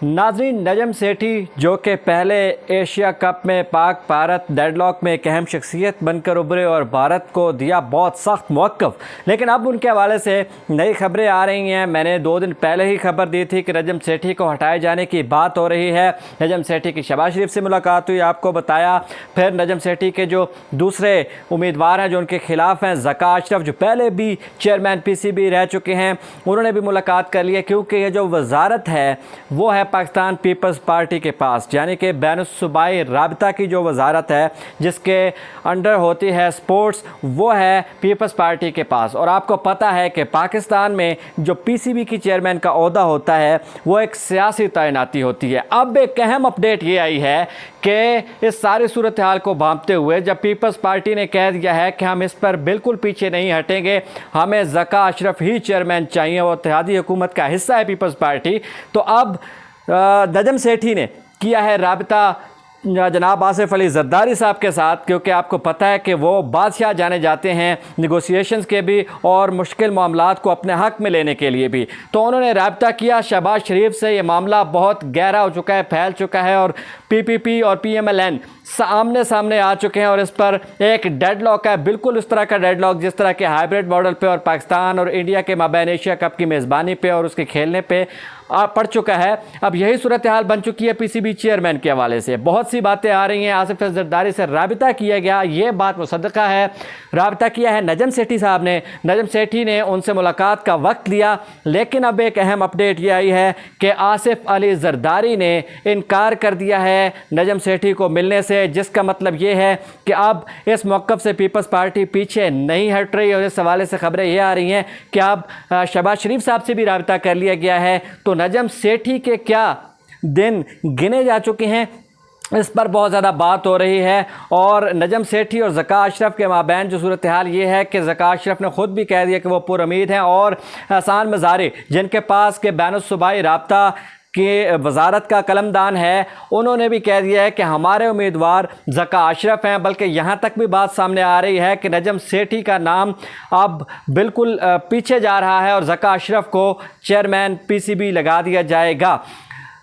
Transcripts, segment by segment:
नाज़रीन, नजम सेठी जो कि पहले एशिया कप में पाक भारत डेडलॉक में एक अहम शख्सियत बनकर उभरे और भारत को दिया बहुत सख्त मौक़िफ़, लेकिन अब उनके हवाले से नई खबरें आ रही हैं। मैंने 2 दिन पहले ही खबर दी थी कि नजम सेठी को हटाए जाने की बात हो रही है। नजम सेठी की शहबाज शरीफ से मुलाकात हुई, आपको बताया। फिर नजम सेठी के जो दूसरे उम्मीदवार हैं जो उनके खिलाफ हैं, ज़का अशरफ जो पहले भी चेयरमैन PCB रह चुके हैं, उन्होंने भी मुलाकात कर ली है, क्योंकि ये जो वजारत है वो है पाकिस्तान पीपल्स पार्टी के पास, यानी कि बैनुस्सूबाई राबता की जो वजारत है जिसके अंडर होती है स्पोर्ट्स, वो है पीपल्स पार्टी के पास। और आपको पता है कि पाकिस्तान में जो PCB की चेयरमैन का ओहदा होता है वो एक सियासी तैनाती होती है। अब एक अहम अपडेट ये आई है कि इस सारी सूरत हाल को भांपते हुए जब पीपल्स पार्टी ने कह दिया है कि हम इस पर बिल्कुल पीछे नहीं हटेंगे, हमें ज़का अशरफ ही चेयरमैन चाहिए, वो इत्तेहादी हुकूमत का हिस्सा है पीपल्स पार्टी, तो अब नजम सेठी ने किया है राबता जनाब आसिफ अली ज़रदारी साहब के साथ, क्योंकि आपको पता है कि वो बादशाह जाने जाते हैं नेगोशिएशंस के भी और मुश्किल मामलात को अपने हक़ में लेने के लिए भी। तो उन्होंने राब्ता किया शहबाज शरीफ से। ये मामला बहुत गहरा हो चुका है, फैल चुका है और PPP और PMLN आमने सामने आ चुके हैं और इस पर एक डेडलॉक है, बिल्कुल उस तरह का डेडलॉक जिस तरह के हाइब्रिड मॉडल पे और पाकिस्तान और इंडिया के माबैन एशिया कप की मेज़बानी पे और उसके खेलने पे पड़ चुका है। अब यही सूरत हाल बन चुकी है PCB चेयरमैन के हवाले से। बहुत सी बातें आ रही हैं। आसिफ ज़रदारी से राबिता किया गया, ये बात मुसद्दक़ा है। राबिता किया है नजम सेठी साहब ने, नजम सेठी ने उनसे मुलाकात का वक्त लिया, लेकिन अब एक अहम अपडेट ये आई है कि आसिफ अली ज़रदारी ने इनकार कर दिया है नजम सेठी को मिलने से, जिसका मतलब ये है कि अब इस मौक़िफ़ से पीपल्स पार्टी पीछे नहीं हट रही। और इस हवाले से खबरें ये आ रही हैं कि अब शहबाज शरीफ साहब से भी राबिता कर लिया गया है। तो नजम सेठी के क्या दिन गिने जा चुके हैं, इस पर बहुत ज़्यादा बात हो रही है। और नजम सेठी और ज़का अशरफ के माबैन जो सूरत हाल ये है कि ज़का अशरफ ने ख़ुद भी कह दिया कि वो पुरुमीद हैं, और हसन मज़ारी जिनके पास के बैनुस्सूबाई राबता कि वजारत का कलमदान है, उन्होंने भी कह दिया है कि हमारे उम्मीदवार ज़का अशरफ हैं। बल्कि यहाँ तक भी बात सामने आ रही है कि नजम सेठी का नाम अब बिल्कुल पीछे जा रहा है और ज़का अशरफ को चेयरमैन PCB लगा दिया जाएगा।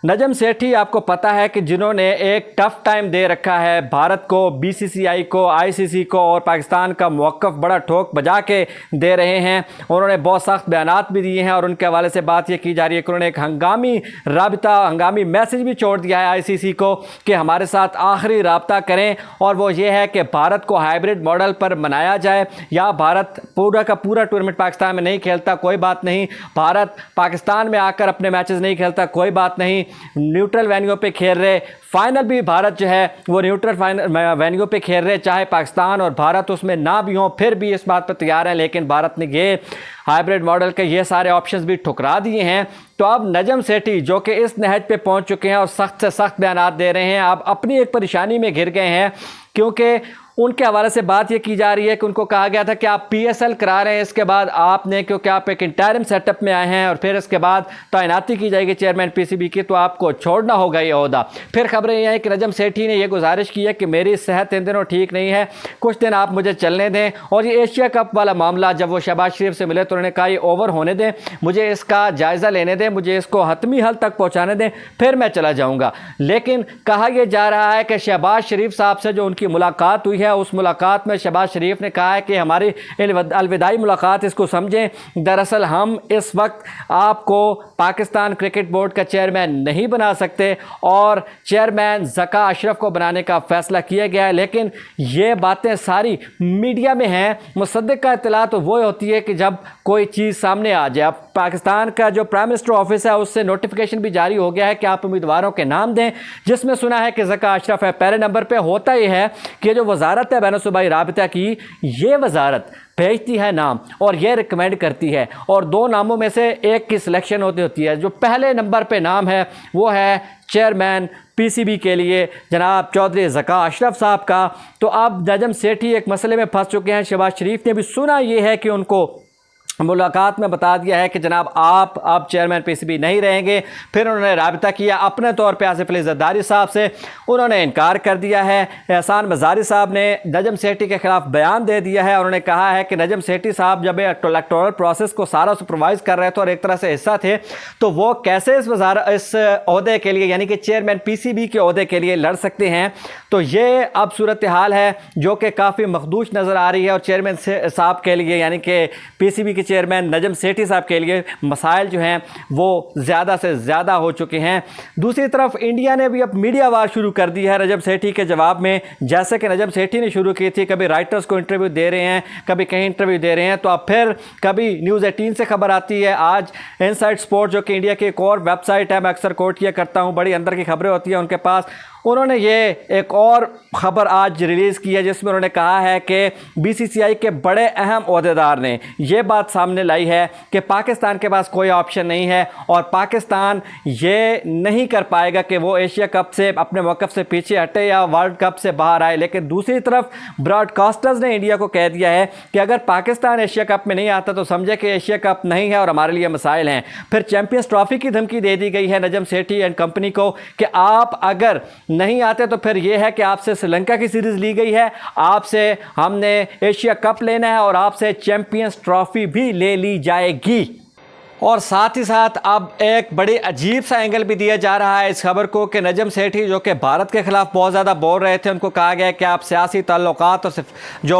नजम सेठी आपको पता है कि जिन्होंने एक टफ़ टाइम दे रखा है भारत को, BCCI को, ICC को, और पाकिस्तान का मौक़िफ़ बड़ा ठोक बजा के दे रहे हैं। उन्होंने बहुत सख्त बयानात भी दिए हैं और उनके हवाले से बात ये की जा रही है कि उन्होंने एक हंगामी मैसेज भी छोड़ दिया है ICC को कि हमारे साथ आखिरी राब्ता करें, और वो ये है कि भारत को हाइब्रिड मॉडल पर मनाया जाए। या भारत पूरा का पूरा टूर्नामेंट पाकिस्तान में नहीं खेलता, कोई बात नहीं, भारत पाकिस्तान में आकर अपने मैचेस नहीं खेलता, कोई बात नहीं, न्यूट्रल वेन्यू पे खेल रहे, फाइनल भी भारत जो है वो न्यूट्रल वेन्यू पे खेल रहे, चाहे पाकिस्तान और भारत उसमें ना भी हों, फिर भी इस बात पर तैयार है। लेकिन भारत ने ये हाइब्रिड मॉडल के ये सारे ऑप्शंस भी ठुकरा दिए हैं। तो अब नजम सेठी जो कि इस नहज पे पहुंच चुके हैं और सख्त से सख्त बयान दे रहे हैं, अब अपनी एक परेशानी में घिर गए हैं, क्योंकि उनके हवाले से बात ये की जा रही है कि उनको कहा गया था कि आप PSL करा रहे हैं, इसके बाद आपने, क्योंकि आप एक इंटरिम सेटअप में आए हैं और फिर इसके बाद तैनाती की जाएगी चेयरमैन PCB की, तो आपको छोड़ना होगा ये ओहदा। फिर खबरें ये हैं कि नजम सेठी ने यह गुजारिश की है कि मेरी सेहत इन दिनों ठीक नहीं है, कुछ दिन आप मुझे चलने दें। और ये एशिया कप वाला मामला जब वो शहबाज शरीफ से मिले तो उन्होंने कहा ये ओवर होने दें, मुझे इसका जायज़ा लेने दें, मुझे इसको हतमी हल तक पहुँचाने दें, फिर मैं चला जाऊँगा। लेकिन कहा यह जा रहा है कि शहबाज शरीफ साहब से जो उनकी मुलाकात हुई है, उस मुलाकात में शहबाज शरीफ ने कहा है कि हमारी अलविदाई मुलाकात इसको समझें, दरअसल हम इस वक्त आपको पाकिस्तान क्रिकेट बोर्ड का चेयरमैन नहीं बना सकते और चेयरमैन ज़का अशरफ को बनाने का फ़ैसला किया गया है। लेकिन ये बातें सारी मीडिया में हैं, मुसद्दक़ा इत्तला तो वो होती है कि जब कोई चीज़ सामने आ जाए। अब पाकिस्तान का जो प्राइम मिनिस्टर ऑफिस है उससे नोटिफिकेशन भी जारी हो गया है कि आप उम्मीदवारों के नाम दें, जिसमें सुना है कि ज़का अशरफ है पहले नंबर पर। होता यह है कि जो वजारत है बैनुस्सूबाई राबिता की, ये वजारत भेजती है नाम और ये रिकमेंड करती है, और 2 नामों में से एक की सिलेक्शन होती है। जो पहले नंबर पे नाम है वो है चेयरमैन PCB के लिए जनाब चौधरी ज़का अशरफ साहब का। तो अब नजम सेठी एक मसले में फंस चुके हैं। शहबाज शरीफ ने भी सुना ये है कि उनको मुलाकात में बता दिया है कि जनाब आप अब चेयरमैन पीसीबी नहीं रहेंगे। फिर उन्होंने राबिता किया अपने तौर पे आसिफ अली जरदारी साहब से, उन्होंने इनकार कर दिया है। एहसान मज़ारी साहब ने नजम सेठी के खिलाफ बयान दे दिया है। उन्होंने कहा है कि नजम सेठी साहब जब इलेक्टोरल प्रोसेस को सारा सुपरवाइज कर रहे थे और एक तरह से हिस्सा थे, तो वो कैसे इस ओहदे के लिए यानी कि चेयरमैन पीसीबी के ओहदे के लिए लड़ सकते हैं। तो ये अब सूरत हाल है जो कि काफ़ी मखदूश नज़र आ रही है और चेयरमैन साहब के लिए यानी कि पीसीबी के चेयरमैन नजम सेठी साहब के लिए मसाइल जो हैं वो ज़्यादा से ज़्यादा हो चुके हैं। दूसरी तरफ इंडिया ने भी अब मीडिया वार शुरू कर दी है नजम सेठी के जवाब में, जैसे कि नजम सेठी ने शुरू की थी। कभी राइटर्स को इंटरव्यू दे रहे हैं, कभी कहीं इंटरव्यू दे रहे हैं, तो अब फिर कभी न्यूज़ 18 से खबर आती है। आज इनसाइड स्पोर्ट जो कि इंडिया की एक और वेबसाइट है, मैं अक्सर कोट किया करता हूँ, बड़ी अंदर की खबरें होती हैं उनके पास, उन्होंने ये एक और ख़बर आज रिलीज़ की है जिसमें उन्होंने कहा है कि बीसीसीआई के बड़े अहम ओहदेदार ने ये बात सामने लाई है कि पाकिस्तान के पास कोई ऑप्शन नहीं है और पाकिस्तान ये नहीं कर पाएगा कि वो एशिया कप से अपने मौक़िफ़ से पीछे हटे या वर्ल्ड कप से बाहर आए। लेकिन दूसरी तरफ ब्रॉडकास्टर्स ने इंडिया को कह दिया है कि अगर पाकिस्तान एशिया कप में नहीं आता तो समझे कि एशिया कप नहीं है और हमारे लिए मसाइल हैं। फिर चैम्पियंस ट्रॉफी की धमकी दे दी गई है नजम सेठी एंड कंपनी को कि आप अगर नहीं आते तो फिर यह है कि आपसे श्रीलंका की सीरीज़ ली गई है, आपसे हमने एशिया कप लेना है और आपसे चैंपियंस ट्रॉफी भी ले ली जाएगी। और साथ ही साथ अब एक बड़ी अजीब सा एंगल भी दिया जा रहा है इस खबर को कि नजम सेठी जो कि भारत के ख़िलाफ़ बहुत ज़्यादा बोल रहे थे, उनको कहा गया कि आप सियासी ताल्लुकात और जो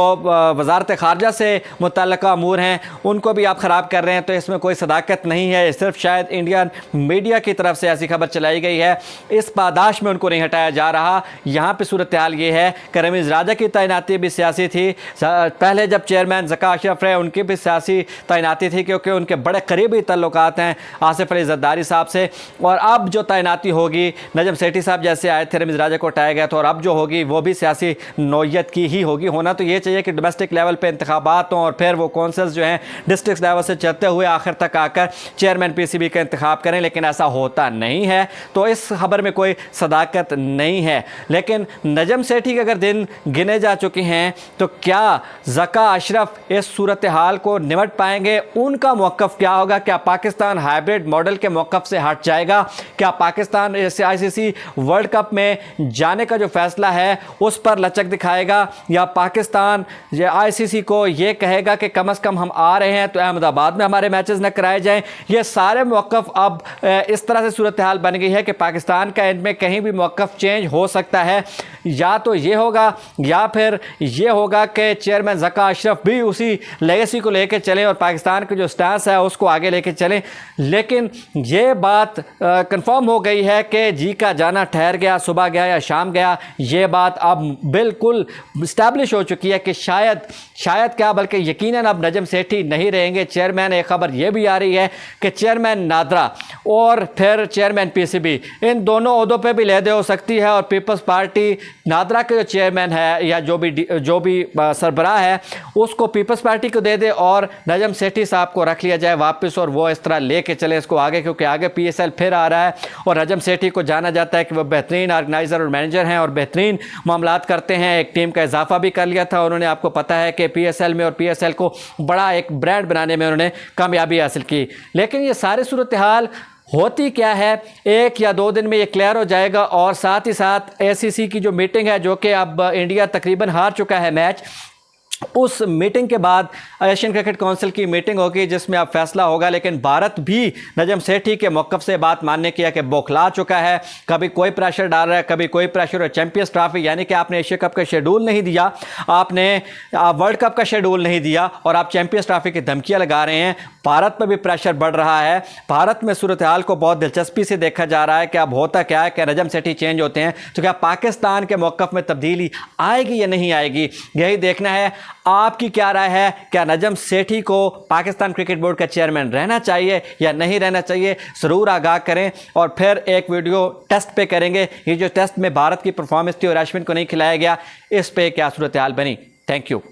वजारत ख़ारजा से मुतल्लिक़ा अमूर हैं उनको भी आप ख़राब कर रहे हैं, तो इसमें कोई सदाकत नहीं है। सिर्फ शायद इंडियन मीडिया की तरफ से ऐसी खबर चलाई गई है, इस पादाश में उनको नहीं हटाया जा रहा। यहाँ पर सूरत हाल ये है कि रमीज़ राजा की तैनाती भी सियासी थी। पहले जब चेयरमैन ज़का अशरफ रहे उनकी भी सियासी तैनाती थी क्योंकि उनके बड़े करीबी ताल्लुकात हैं आसिफ अली जरदारी साहब से। और अब जो तैनाती होगी, नजम सेठी साहब जैसे आए थे रमीज़ राजा को हटाया गया था, और अब जो होगी वो भी सियासी नौयत की ही होगी। होना तो ये चाहिए कि डोमेस्टिक लेवल पे इंतखाबात हों और फिर वो कौंसल्स जो हैं डिस्ट्रिक्ट लेवल से चलते हुए आखिर तक आकर चेयरमैन पीसीबी का इंतखाब करें, लेकिन ऐसा होता नहीं है। तो इस खबर में कोई सदाकत नहीं है। लेकिन नजम सेठी के अगर दिन गिने जा चुके हैं तो क्या ज़का अशरफ इस सूरत हाल को निपट पाएंगे? उनका मौक़िफ़ क्या होगा? क्या पाकिस्तान हाइब्रिड मॉडल के मौक़िफ़ से हट जाएगा? क्या पाकिस्तान आईसीसी वर्ल्ड कप में जाने का जो फैसला है उस पर लचक दिखाएगा, या पाकिस्तान आईसीसी को ये कहेगा कि कम से कम हम आ रहे हैं तो अहमदाबाद में हमारे मैचेस न कराए जाएं? ये सारे मौक़िफ़ अब इस तरह से सूरत हाल बन गई है कि पाकिस्तान का इनमें कहीं भी मौक़िफ़ चेंज हो सकता है। या तो ये होगा या फिर ये होगा कि चेयरमैन ज़का अशरफ भी उसी लेगेसी को लेकर चलें और पाकिस्तान की जो स्टांस है उसको आगे लेके चलें। लेकिन ये बात कंफर्म हो गई है कि जी का जाना ठहर गया, सुबह गया या शाम गया, ये बात अब बिल्कुल इस्टेब्लिश हो चुकी है कि शायद क्या बल्कि यकीनन अब नजम सेठी नहीं रहेंगे चेयरमैन। एक खबर ये भी आ रही है कि चेयरमैन नादरा और फिर चेयरमैन पीसीबी, इन दोनों ओहदों पे भी लहदे हो सकती है और पीपल्स पार्टी नादरा के जो चेयरमैन है या जो भी सरबराह है उसको पीपल्स पार्टी को दे दे और नजम सेठी साहब को रख लिया जाए वापस और वो इस तरह लेके चले इसको आगे, क्योंकि आगे पीएसएल फिर आ रहा है और नजम सेठी को जाना जाता है कि वो बेहतरीन ऑर्गेनाइज़र और मैनेजर हैं और बेहतरीन मामलात करते हैं। एक टीम का इजाफा भी कर लिया था उन्होंने, आपको पता है कि पीएसएल में, और पीएसएल को बड़ा एक ब्रांड बनाने में उन्होंने कामयाबी हासिल की। लेकिन ये सारी सूरत हाल होती क्या है, 1 या 2 दिन में ये क्लियर हो जाएगा। और साथ ही साथ एसीसी की जो मीटिंग है, जो कि अब इंडिया तकरीबन हार चुका है मैच, उस मीटिंग के बाद एशियन क्रिकेट काउंसिल की मीटिंग होगी जिसमें अब फैसला होगा। लेकिन भारत भी नजम सेठी के मौक़िफ़ से बात मानने की है कि बौखला चुका है, कभी कोई प्रेशर डाल रहा है, कभी कोई प्रेशर। और चैंपियंस ट्रॉफी यानी कि आपने एशिया कप का शेड्यूल नहीं दिया, आपने वर्ल्ड कप का शेड्यूल नहीं दिया और आप चैंपियंस ट्रॉफी की धमकियाँ लगा रहे हैं। भारत पर भी प्रेशर बढ़ रहा है। भारत में सूरत हाल को बहुत दिलचस्पी से देखा जा रहा है कि अब होता क्या है कि नजम सेठी चेंज होते हैं तो क्या पाकिस्तान के मौक़िफ़ में तब्दीली आएगी या नहीं आएगी, यही देखना है। आपकी क्या राय है? क्या नजम सेठी को पाकिस्तान क्रिकेट बोर्ड का चेयरमैन रहना चाहिए या नहीं रहना चाहिए? ज़रूर आगाह करें और फिर एक वीडियो टेस्ट पे करेंगे। ये जो टेस्ट में भारत की परफॉर्मेंस थी और अश्विन को नहीं खिलाया गया, इस पे क्या सूरत हाल बनी। Thank you.